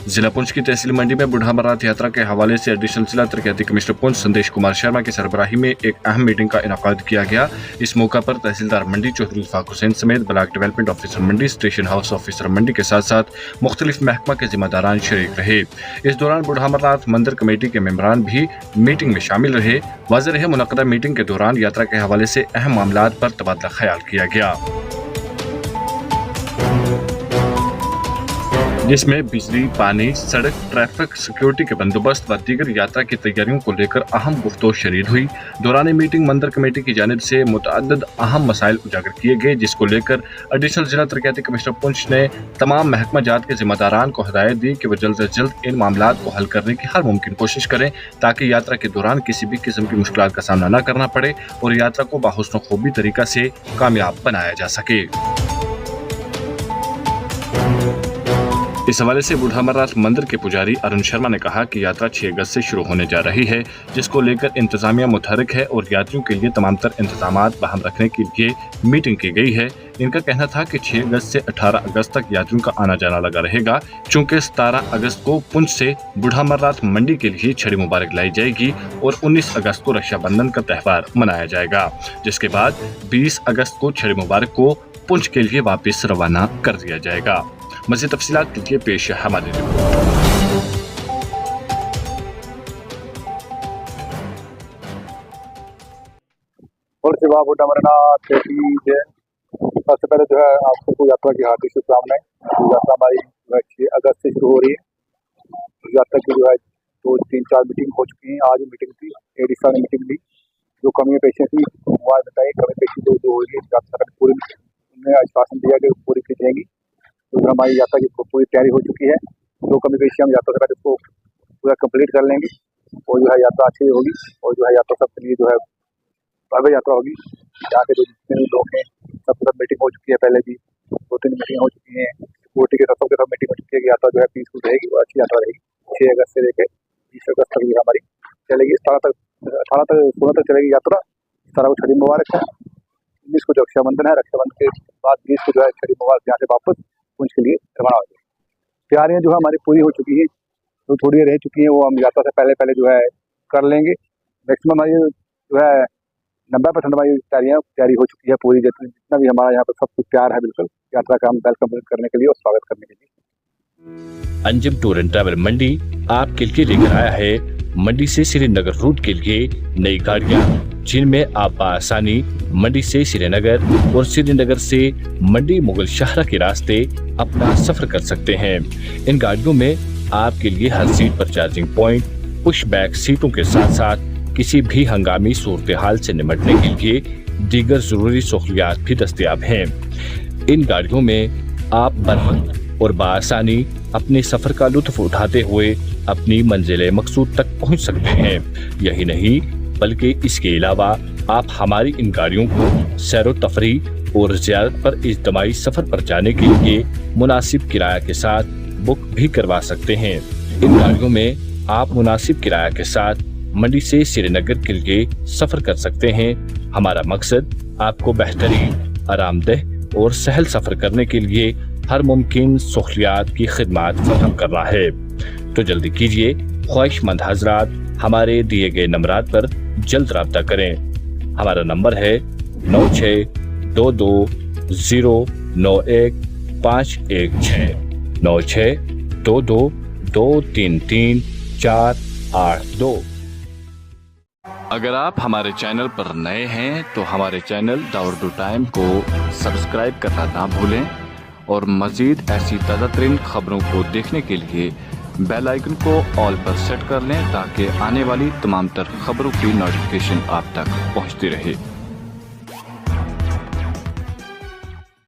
जिला पुंछ की तहसील मंडी में बूढ़ा अमरनाथ यात्रा के हवाले से एडिशनल जिला तरक्याती कमिश्नर पुंछ संदेश कुमार शर्मा की सरबराही में एक अहम मीटिंग का इनेकाद किया गया। इस मौका पर तहसीलदार मंडी चौधरी इल्फाक हुसैन समेत ब्लॉक डेवलपमेंट ऑफिसर मंडी, स्टेशन हाउस ऑफिसर मंडी के साथ साथ मुख्तलिफ महकमा के जिम्मेदारान शरीक रहे। इस दौरान बूढ़ा अमरनाथ मंदिर कमेटी के मेंबरान भी मीटिंग में शामिल रहे। वाज़ेह रहे मुनक़दा मीटिंग के दौरान यात्रा के हवाले से अहम मामलात पर तबादला ख्याल किया गया, जिसमें बिजली, पानी, सड़क, ट्रैफिक, सिक्योरिटी के बंदोबस्त व दीगर यात्रा की तैयारियों को लेकर अहम गुफ्तगू शरीद हुई। दौरान मीटिंग मंदिर कमेटी की जानिब से मुतअद्दिद अहम मसाइल उजागर किए गए, जिसको लेकर एडिशनल जिला तरक्याती कमिश्नर पुंछ ने तमाम महकमा जात के जिम्मेदारान को हिदायत दी कि वह जल्द अज जल्द इन मामलात को हल करने की हर मुमकिन कोशिश करें, ताकि यात्रा के दौरान किसी भी किस्म की मुश्किलात का सामना न करना पड़े और यात्रा को बाहुस्न खूबी तरीका से कामयाब बनाया जा सके। इस हवाले से बूढ़ा अमरनाथ मंदिर के पुजारी अरुण शर्मा ने कहा कि यात्रा 6 अगस्त से शुरू होने जा रही है, जिसको लेकर इंतजामिया मुतहरिक है और यात्रियों के लिए तमाम तर इंतजामात बहाल रखने के लिए मीटिंग की गई है। इनका कहना था कि 6 अगस्त से 18 अगस्त तक यात्रियों का आना जाना लगा रहेगा, चूँकि 17 अगस्त को पुंछ से बूढ़ा अमरनाथ मंडी के लिए छड़ी मुबारक लाई जाएगी और 19 अगस्त को रक्षाबंधन का त्यौहार मनाया जाएगा, जिसके बाद 20 अगस्त को छड़ी मुबारक को पुंछ के लिए वापस रवाना कर दिया जाएगा। मज़ीद तफसीलात के लिए पेश है हमारी रिपोर्ट। बूढ़ा अमरनाथ सबसे पहले जो है आप सबको यात्रा की हार्दिक शुभकामनाएं। यात्रा हमारी 6 अगस्त से शुरू हो रही है। यात्रा की जो है 2-3-4 मीटिंग हो चुकी हैं। आज मीटिंग थी, एडिशनल ने मीटिंग ली, जो कमियां पेशी थी वो आज बताई। कमी पेशी जो हो रही है यात्रा की पूरी उन्होंने आश्वासन दिया कि पूरी की जाएंगी। तो हमारी यात्रा की पूरी तैयारी हो चुकी है। जो कमी पेशी हम यात्रा से पहले इसको पूरा कंप्लीट कर लेंगे और जो है यात्रा अच्छी होगी और जो है यात्रा सबके लिए जो है भव्य यात्रा होगी। यहाँ के जो जितने भी लोग हैं सब मीटिंग हो चुकी है, पहले भी 2-3 मीटिंग हो चुकी हैं। सिक्योरिटी के सबके सब मीटिंग हो चुकी है। यात्रा जो है पीसफुल रहेगी और अच्छी यात्रा रहेगी। 6 अगस्त से लेकर 20 अगस्त तक ये हमारी चलेगी। 16 तक चलेगी यात्रा। 17 को छड़ी मुबारक है, 19 को जो रक्षाबंधन है, रक्षाबंधन के बाद 20 को जो है छड़ी मुबारक यहाँ से वापस पुंछ के लिए रवाना हो जाएगी। तैयारियां जो है हमारी पूरी हो चुकी है, तो थोड़ी रह चुकी है वो हम यात्रा से पहले जो है कर लेंगे। मैक्सिमम हमारी जो है 90% हमारी तैयारी हो चुकी है पूरी। जितना भी हमारा यहाँ पर सब कुछ तैयार है बिल्कुल यात्रा का हम कंप्लीट करने के लिए और स्वागत करने के लिए। अंजुम टूर एंड ट्रैवल मंडी आपके लिए लेकर आया है मंडी से श्रीनगर रूट के लिए नई गाड़ियाँ, जिनमें आप आसानी मंडी से श्रीनगर और श्रीनगर से मंडी मुगल शाहरा के रास्ते अपना सफर कर सकते हैं। इन गाड़ियों में आपके लिए हर सीट पर चार्जिंग पॉइंट, पुश बैक सीटों के साथ साथ किसी भी हंगामी सूरत हाल से निपटने के लिए दीगर जरूरी सहूलियात भी दस्तयाब हैं। इन गाड़ियों में आप बराबर और बआसानी अपने सफर का लुत्फ उठाते हुए अपनी मंजिल मकसूद तक पहुंच सकते हैं। यही नहीं बल्कि इसके अलावा आप हमारी इन गाड़ियों को सैर तफरीह और ज़ियारत पर इज्तिमाई सफर पर जाने के लिए मुनासिब किराया के साथ बुक भी करवा सकते हैं। इन गाड़ियों में आप मुनासिब किराया के साथ मंडी से श्रीनगर के लिए सफर कर सकते हैं। हमारा मकसद आपको बेहतरीन, आरामदेह और सहल सफर करने के लिए हर मुमकिन सहूलियात की खिदमत फराहम करना है। तो जल्दी कीजिए, ख्वाहिशमंद हजरात हमारे दिए गए नंबरात पर जल्द राब्ता करें। हमारा नंबर है 9622091516 9622233482। अगर आप हमारे चैनल पर नए हैं तो हमारे चैनल द उर्दू टाइम को सब्सक्राइब करना ना भूलें और मज़ीद ऐसी ताज़ा तरीन खबरों को देखने के लिए बेल आइकन को ऑल पर सेट कर लें, ताकि आने वाली तमाम तर खबरों की नोटिफिकेशन आप तक पहुंचती रहे।